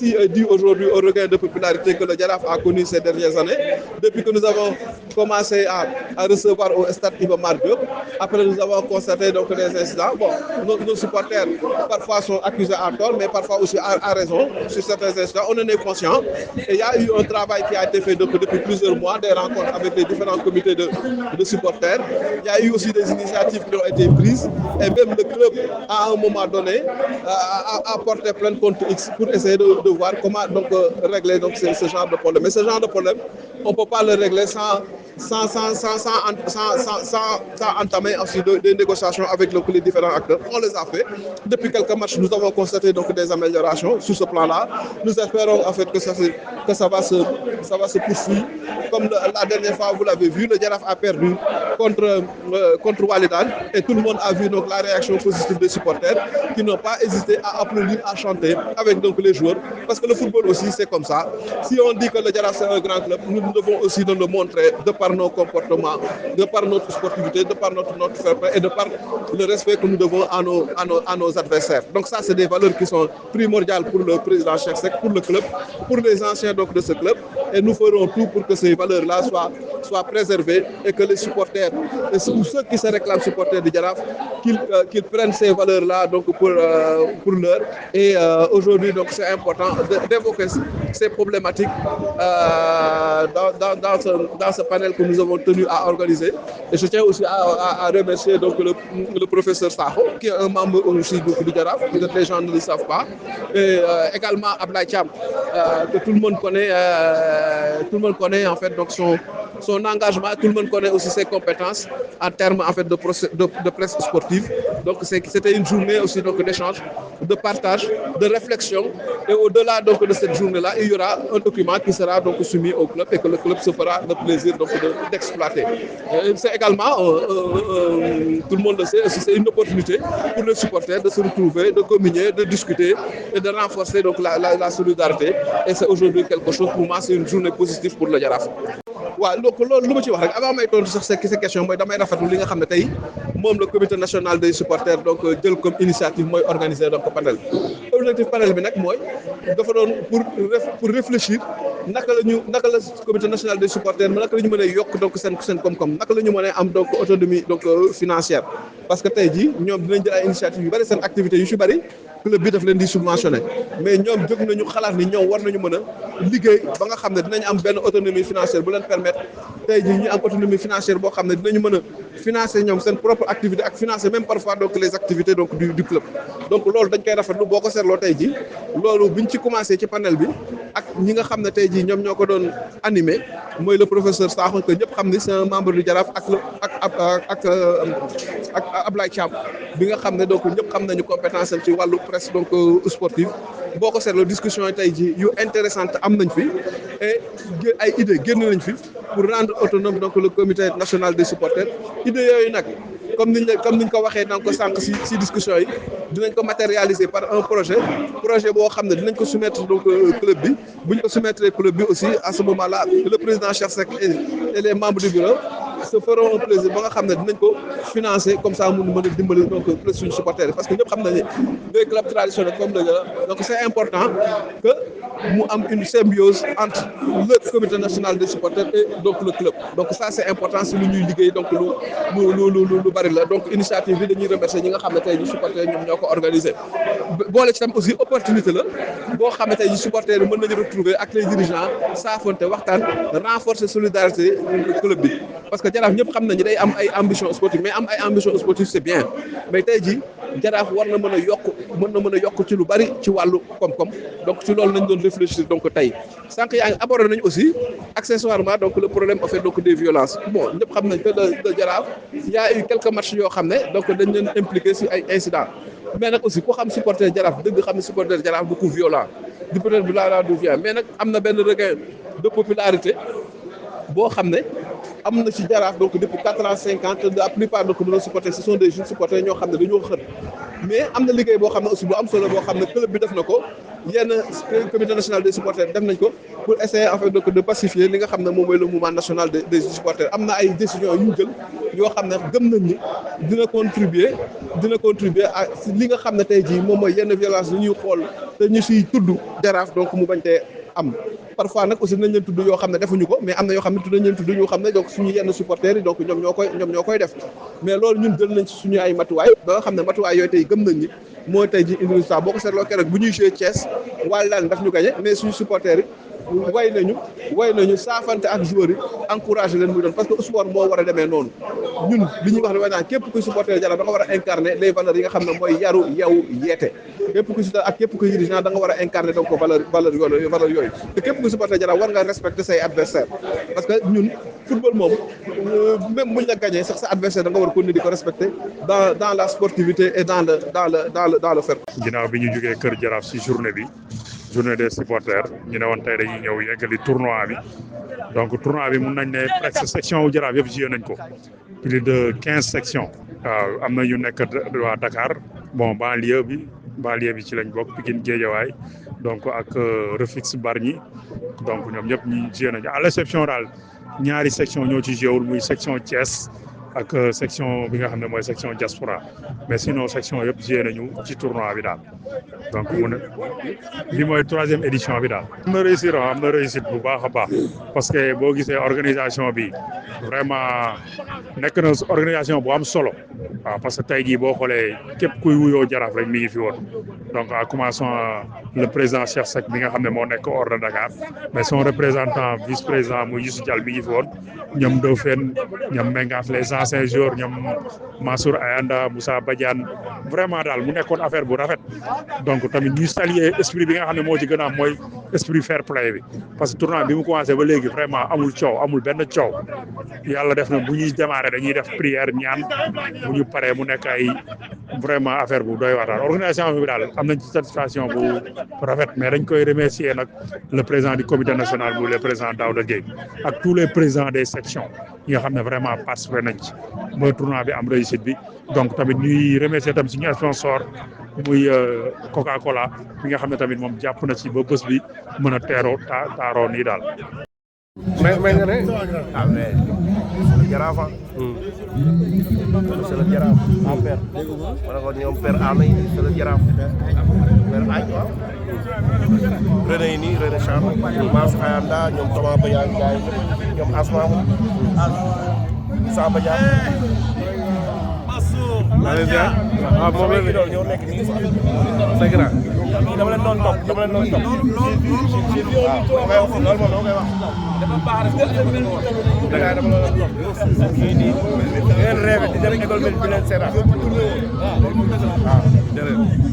aussi dû aujourd'hui au regain de popularité que le Jaraaf a connu ces dernières années. Depuis que nous avons commencé à recevoir au stade Iba Mar Diop, après nous avons constaté donc des incidents. Bon, nos supporters parfois sont accusés à tort, mais parfois aussi à raison sur certains incidents. On en est conscient. Et il y a eu un travail qui a été fait depuis plusieurs mois, des rencontres avec les différents comités de supporters. Il y a eu aussi des initiatives qui ont été prises. Et même le club, à un moment donné, a porté plainte contre X pour essayer de voir comment donc, régler donc, ce genre de problème. Mais ce genre de problème, on ne peut pas le régler sans entamer aussi des négociations avec les différents acteurs. On les a fait. Depuis quelques matchs, nous avons constaté donc des améliorations sur ce plan-là. Nous espérons en fait que ça va se poursuivre. Comme la dernière fois, vous l'avez vu, le Jaraaf a perdu contre Walidan et tout le monde a vu donc la réaction positive des supporters qui n'ont pas hésité à applaudir, à chanter avec donc les joueurs. Parce que le football aussi, c'est comme ça. Si on dit que le Jaraaf c'est un grand club, nous devons aussi nous le montrer de par nos comportements, de par notre sportivité, de par notre fair play et de par le respect que nous devons à nos adversaires. Donc ça, c'est des valeurs qui sont primordiales pour le président Cheikh Seck, pour le club, pour les anciens donc, de ce club. Et nous ferons tout pour que ces valeurs-là soient préservées et que les supporters, et ceux qui se réclament supporters du Jaraaf, qu'ils prennent ces valeurs-là donc pour l'heure. Et aujourd'hui, donc, c'est important d'évoquer ces problématiques dans ce panel que nous avons tenu à organiser. Et je tiens aussi à remercier donc, le professeur Sakho, qui est un membre aussi du Jaraaf, que les gens ne le savent pas. Et également Ablaye Thiam, que tout le monde connaît en fait donc son engagement, tout le monde connaît aussi ses compétences en termes en fait de presse sportive. Donc c'était une journée aussi donc d'échange, de partage, de réflexion. Et au-delà donc de cette journée-là, il y aura un document qui sera donc soumis au club et que le club se fera le plaisir donc d'exploiter. C'est également, tout le monde le sait, c'est une opportunité pour les supporters de se retrouver, de communier, de discuter et de renforcer donc la solidarité. Et c'est aujourd'hui quelque chose pour moi, c'est une journée positive pour le Jaraaf. waaw donc loolu lu ma ci wax rek avant may tontu sax sa question mooy damay rafetlu li nga xam ne tey moom le comité national des supporters donc jël comme initiative mooy organiser donc panel objectif panel bi nag mooy dafa doon pour réfléchir naka la comité national des supporters naka la ñu mën a yokk donc seen koom-koom naka la ñu mën a am donc autonomie donc financière parce que tey jii ñoom dinañ jël ay initiative yu bëri seen activités yu ci bëri club bi daf leen di subventionné mais ñoom jóg nañu xalaat ni ñoom war nañu mën a liggéey ba nga xam ne dinañ am benn autonomie financière bu leen permettre tey jii ñu am autonomie financière boo xam ne dinañu mën a financer ñoom seen propre activité ak financer même parfois donc les activités donc du club donc loolu dañ koy rafetlu boo ko seetloo tey jii loolu biñ ci commencé ci panel bi ak ñi nga xam ne tey jii ñoom ñoo ko doon animé mooy le professeur Sakho que ñëpp xam ni c'est un membre du Jaraaf ak Ablaye Thiam bi nga xam ne donc ñëpp xam nañu compétence am ci wàllu presse donc sportive boo ko seetloo discussion yi tey jii yu intéressante am nañ fi et ay idées génn nañ fi pour rendre autonome donc le comité national des supporters idées yooyu nag comme niñ ko waxee donc sànq si discussion yi dinañ ko matérialiser par un projet boo xam ne dinañ ko soumettre donc club bi buñ ko soumettre club bi aussi à ce moment là le président Cheikh Seck et les membres du bureau se feront un plaisir ba nga xam ne dinañ ko financer comme ça mun mën a dimbali donc plus suñu supporters parce que ñëpp xam nañu des clubs traditionnels comme le Jaraaf donc c'est important que mu am une symbiose entre le comité national des supporters et donc le club donc ça c'est important si lu ñuy liggéey donc lu bari la donc initiative bi dañuy remercier ñi nga xam ne tey ñu supporters ñoom ñoo ko organisé boole ci tam aussi opportunité la boo xam ne tey ñu supporters yi mën nañu retrouver ak les dirigeants saafonte waxtaan renforcer solidarité club bi parce que Jaraaf ñëpp xam nañu day am ay ambition sportive mais am ay ambition sportive c'est bien mais tey jii Jaraaf war na mën a yokk ci lu bari ci wàllu koom-koom donc ci loolu nañ doon réfléchir donc tey sànq yaa ngi abordé nañ aussi accessoirement donc le problème en fait donc des violences bon ñëpp xam nañ que de Jaraaf y a eu quelques matchs yoo xam ne donc dañ leen impliqué ci ay incidents mais nag aussi ku xam supporter Jaraaf dëgg xam ne supporter Jaraaf beaucoup violent du peut-être du la du vient mais nag am na benn regain de popularité boo xam ne am na ci Jaraaf donc depuis 4 ans 5 ans la plupart donc de nos supporters ce sont des jeunes supporters ñoo xam ne dañoo xër mais am na liggéey boo xam ne aussi bu am solo boo xam ne club bi def na ko yenn comité national des supporters def nañ ko pour essayer en fait de pacifier li nga xam ne moom mooy le mouvement national des supporters am na ay décisions yu ñu jël yoo xam ne gëm nañ ni dina contribuer à li nga xam ne tey jii moom mooy yenn violence yu ñuy xool te ñu siy tudd Jaraaf donc mu bañ tee am parfois nag aussi nañ leen tudd yoo xam ne defuñu ko mais am na yoo xam ne nañ leen tudd yoo xam ne donc suñu yenn supporters yi donc ñoom ñoo koy def mais loolu ñun jël nañ ci suñu ay matuwaay ba nga xam ne matuwaay yooyu tey gëm nañ ni mooy tey ji indi résultat boo ko seetloo keroog bu ñuy joué Thiès Walidane daf ñu gagné mais suñu supporters yi way nañu saafante ak joueurs yi encouragé leen muy doon parce que sport moo war a demee noonu ñun li ñuy wax ne way naan képp kuy supporter Jaraaf da nga war a incarner les valeurs yi nga xam ne mooy yaru yeewu yeete képp kuy supporter ak képp kuy dirigeant da nga war a incarner donc valeur yooyu te képp kuy supporter Jaraaf war nga respecter say adversaire parce que ñun football moom même buñ la gagné sax sa adversaire da nga war a continuer di ko respecter dans la sportivité et dans le fair. ginnaaw bi ñu jógee Kër Jaraaf ci journée des supporters ñu ne woon tey dañuy ñëw yeggali tournoi bi donc tournoi bi mun nañ ne presque section wu Jaraaf yëpp joué nañ ko plus de 15 sections waaw am na ñu nekk waa Dakar bon banlieue bi ci lañ bokk Pikine Guédiawaye donc ak Rufisque Bargny donc ñoom ñëpp ñu joué nañ à l'exception daal ñaari section ñoo ci joué wul muy section Thiès ak section bi nga xam ne mooy section diaspora mais sinon section yëpp joué nañu ci tournoi bi daal donc mu ne li mooy 3e édition bi daal. am na réussite bu baax a baax parce que boo gisee organisation bi vraiment nekk na organisation bu am solo waaw parce que tey jii boo xoolee képp kuy wuyoo Jaraaf rek mi ngi fi woon donc en commençant le président Cheikh Seck bi nga xam ne moo nekk hors de Dakar mais son représentant vice président muy Youssou Diall mi ngi fi woon ñoom Dofène ñoom Mengas les anciens joueurs ñoom Mansour Ayanda Moussa Badiane vraiment daal mu nekkoon affaire bu rafet donc tamit ñu saluer esprit bi nga xam ne moo ci gën a am mooy esprit fair play bi parce que tournoi bi mu commencé ba léegi vraiment amul coow amul benn coow yàlla def na bu ñuy démarrer dañuy def prière ñaan bu ñu paree mu nekk ay vraiment affaire bu doy waar daal organisation bi daal am nañ ci satisfaction bu rafet mais dañ koy remercier nag le président du comité national bu le président Daouda Gueye ak tous les présidents des sections yi nga xam ne vraiment participé nañ ci ba tournoi bi am réussite bi donc tamit ñuy remercier tamit suñu sponsor muy Coca-Cola bi nga xam ne tamit moom jàpp na ci ba bés bi mën a taaroo nii daal. mais nga ne ah mais Jaraaf c'est le Jaraaf en père wala ko ñoom père Amay c'est le Jaraaf père Aïe waaw René yi nii René Cham Mansour Ayanda ñoom Thomas Badiane gaay ñoom Asma Moussa Badiane waaw moom la doon ñoo nekk nii c'est grand dama leen doon topp waaw loolu moom dama koy wax dafa baax rek dama la doon topp kii nii ngeen rêve di dem école bi leen seetaan waaw jërëjëf